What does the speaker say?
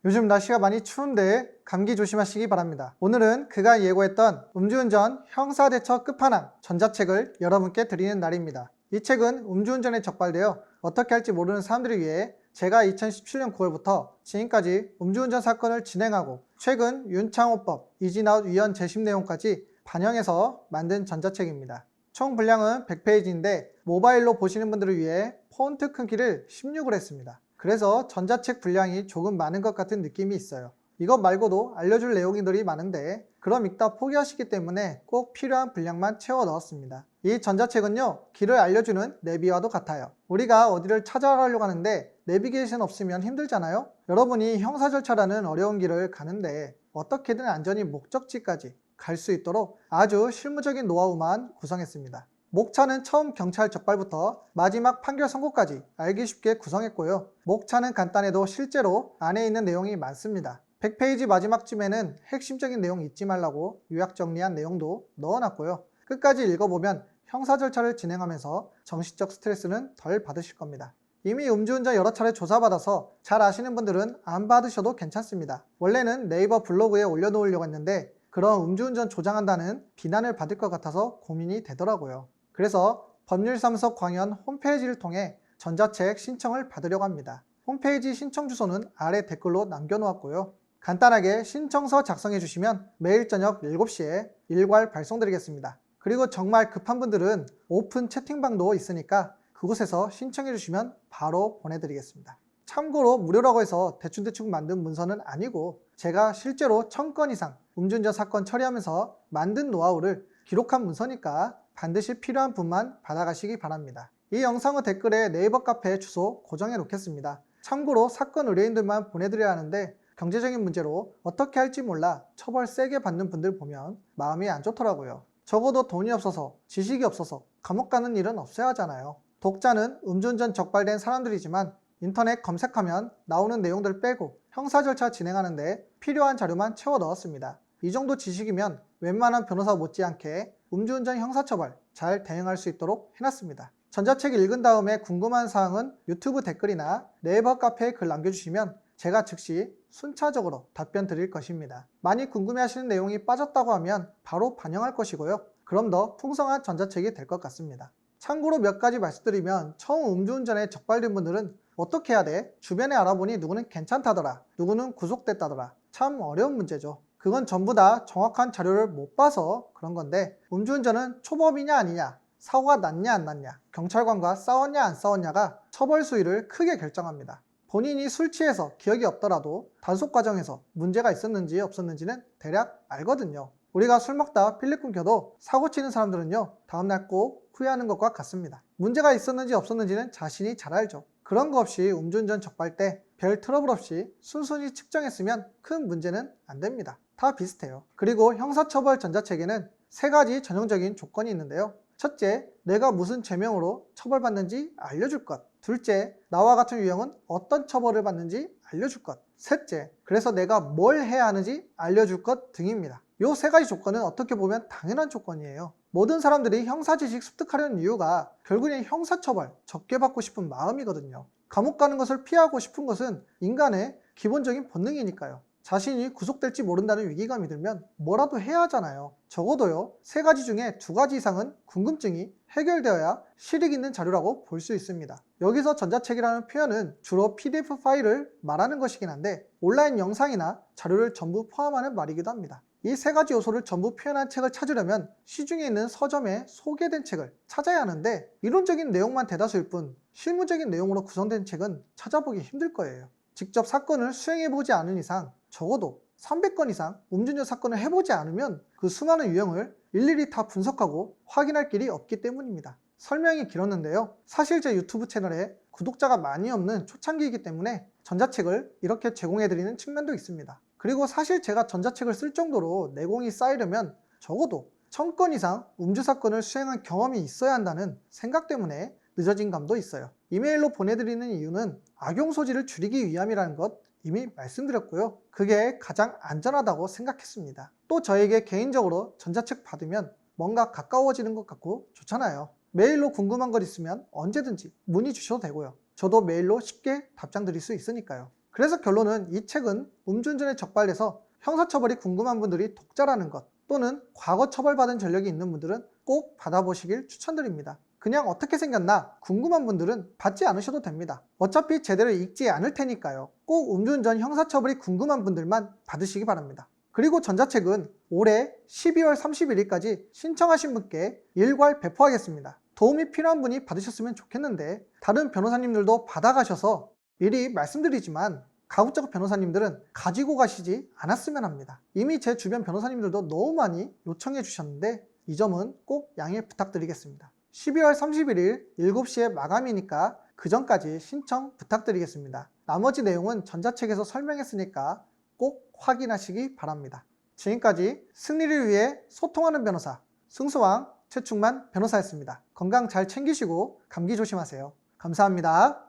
요즘 날씨가 많이 추운데 감기 조심하시기 바랍니다. 오늘은 그가 예고했던 음주운전 형사대처 끝판왕 전자책을 여러분께 드리는 날입니다. 이 책은 음주운전에 적발되어 어떻게 할지 모르는 사람들을 위해 제가 2017년 9월부터 지금까지 음주운전 사건을 진행하고 최근 윤창호법, 이진아웃 위헌 재심 내용까지 반영해서 만든 전자책입니다. 총 분량은 100페이지인데 모바일로 보시는 분들을 위해 폰트 크기를 16을 했습니다. 그래서 전자책 분량이 조금 많은 것 같은 느낌이 있어요. 이것 말고도 알려줄 내용들이 많은데 그럼 읽다 포기하시기 때문에 꼭 필요한 분량만 채워 넣었습니다. 이 전자책은요, 길을 알려주는 내비와도 같아요. 우리가 어디를 찾아가려고 하는데 내비게이션 없으면 힘들잖아요. 여러분이 형사 절차라는 어려운 길을 가는데 어떻게든 안전히 목적지까지 갈 수 있도록 아주 실무적인 노하우만 구성했습니다. 목차는 처음 경찰 적발부터 마지막 판결 선고까지 알기 쉽게 구성했고요. 목차는 간단해도 실제로 안에 있는 내용이 많습니다. 100페이지 마지막쯤에는 핵심적인 내용 잊지 말라고 요약 정리한 내용도 넣어놨고요. 끝까지 읽어보면 형사 절차를 진행하면서 정신적 스트레스는 덜 받으실 겁니다. 이미 음주운전 여러 차례 조사받아서 잘 아시는 분들은 안 받으셔도 괜찮습니다. 원래는 네이버 블로그에 올려놓으려고 했는데 그런 음주운전 조장한다는 비난을 받을 것 같아서 고민이 되더라고요. 그래서 법률사무소 광연 홈페이지를 통해 전자책 신청을 받으려고 합니다. 홈페이지 신청 주소는 아래 댓글로 남겨놓았고요. 간단하게 신청서 작성해 주시면 매일 저녁 7시에 일괄 발송드리겠습니다. 그리고 정말 급한 분들은 오픈 채팅방도 있으니까 그곳에서 신청해 주시면 바로 보내드리겠습니다. 참고로 무료라고 해서 대충 만든 문서는 아니고 제가 실제로 1000건 이상 음주운전 사건 처리하면서 만든 노하우를 기록한 문서니까 반드시 필요한 분만 받아가시기 바랍니다. 이 영상 후 댓글에 네이버 카페 주소 고정해 놓겠습니다. 참고로 사건 의뢰인들만 보내드려야 하는데 경제적인 문제로 어떻게 할지 몰라 처벌 세게 받는 분들 보면 마음이 안 좋더라고요. 적어도 돈이 없어서 지식이 없어서 감옥 가는 일은 없어야 하잖아요. 독자는 음주운전 적발된 사람들이지만 인터넷 검색하면 나오는 내용들 빼고 형사 절차 진행하는데 필요한 자료만 채워 넣었습니다. 이 정도 지식이면 웬만한 변호사 못지않게 음주운전 형사처벌 잘 대응할 수 있도록 해놨습니다. 전자책 읽은 다음에 궁금한 사항은 유튜브 댓글이나 네이버 카페에 글 남겨주시면 제가 즉시 순차적으로 답변 드릴 것입니다. 많이 궁금해하시는 내용이 빠졌다고 하면 바로 반영할 것이고요. 그럼 더 풍성한 전자책이 될 것 같습니다. 참고로 몇 가지 말씀드리면 처음 음주운전에 적발된 분들은 어떻게 해야 돼? 주변에 알아보니 누구는 괜찮다더라, 누구는 구속됐다더라. 참 어려운 문제죠. 그건 전부 다 정확한 자료를 못 봐서 그런 건데 음주운전은 초범이냐 아니냐, 사고가 났냐 안 났냐, 경찰관과 싸웠냐 안 싸웠냐가 처벌 수위를 크게 결정합니다. 본인이 술 취해서 기억이 없더라도 단속 과정에서 문제가 있었는지 없었는지는 대략 알거든요. 우리가 술 먹다 필름 끊겨도 사고 치는 사람들은요, 다음날 꼭 후회하는 것과 같습니다. 문제가 있었는지 없었는지는 자신이 잘 알죠. 그런 거 없이 음주운전 적발 때 별 트러블 없이 순순히 측정했으면 큰 문제는 안 됩니다. 다 비슷해요. 그리고 형사처벌 전자책에는 3가지 전형적인 조건이 있는데요. 첫째, 내가 무슨 죄명으로 처벌받는지 알려줄 것. 둘째, 나와 같은 유형은 어떤 처벌을 받는지 알려줄 것. 셋째, 그래서 내가 뭘 해야 하는지 알려줄 것 등입니다. 이 3가지 조건은 어떻게 보면 당연한 조건이에요. 모든 사람들이 형사지식 습득하려는 이유가 결국엔 형사처벌 적게 받고 싶은 마음이거든요. 감옥 가는 것을 피하고 싶은 것은 인간의 기본적인 본능이니까요. 자신이 구속될지 모른다는 위기감이 들면 뭐라도 해야 하잖아요. 적어도요, 3가지 중에 2가지 이상은 궁금증이 해결되어야 실익 있는 자료라고 볼 수 있습니다. 여기서 전자책이라는 표현은 주로 PDF 파일을 말하는 것이긴 한데 온라인 영상이나 자료를 전부 포함하는 말이기도 합니다. 이 3가지 요소를 전부 표현한 책을 찾으려면 시중에 있는 서점에 소개된 책을 찾아야 하는데 이론적인 내용만 대다수일 뿐 실무적인 내용으로 구성된 책은 찾아보기 힘들 거예요. 직접 사건을 수행해보지 않은 이상 적어도 300건 이상 음주운전 사건을 해보지 않으면 그 수많은 유형을 일일이 다 분석하고 확인할 길이 없기 때문입니다. 설명이 길었는데요. 사실 제 유튜브 채널에 구독자가 많이 없는 초창기이기 때문에 전자책을 이렇게 제공해드리는 측면도 있습니다. 그리고 사실 제가 전자책을 쓸 정도로 내공이 쌓이려면 적어도 1000건 이상 음주 사건을 수행한 경험이 있어야 한다는 생각 때문에 늦어진 감도 있어요. 이메일로 보내드리는 이유는 악용 소지를 줄이기 위함이라는 것 이미 말씀드렸고요. 그게 가장 안전하다고 생각했습니다. 또 저에게 개인적으로 전자책 받으면 뭔가 가까워지는 것 같고 좋잖아요. 메일로 궁금한 것 있으면 언제든지 문의 주셔도 되고요. 저도 메일로 쉽게 답장 드릴 수 있으니까요. 그래서 결론은 이 책은 음주운전에 적발돼서 형사처벌이 궁금한 분들이 독자라는 것, 또는 과거 처벌받은 전력이 있는 분들은 꼭 받아보시길 추천드립니다. 그냥 어떻게 생겼나 궁금한 분들은 받지 않으셔도 됩니다. 어차피 제대로 읽지 않을 테니까요. 꼭 음주운전 형사처벌이 궁금한 분들만 받으시기 바랍니다. 그리고 전자책은 올해 12월 31일까지 신청하신 분께 일괄 배포하겠습니다. 도움이 필요한 분이 받으셨으면 좋겠는데 다른 변호사님들도 받아가셔서 미리 말씀드리지만 가급적 변호사님들은 가지고 가시지 않았으면 합니다. 이미 제 주변 변호사님들도 너무 많이 요청해 주셨는데 이 점은 꼭 양해 부탁드리겠습니다. 12월 31일 7시에 마감이니까 그 전까지 신청 부탁드리겠습니다. 나머지 내용은 전자책에서 설명했으니까 꼭 확인하시기 바랍니다. 지금까지 승리를 위해 소통하는 변호사 승수왕 최충만 변호사였습니다. 건강 잘 챙기시고 감기 조심하세요. 감사합니다.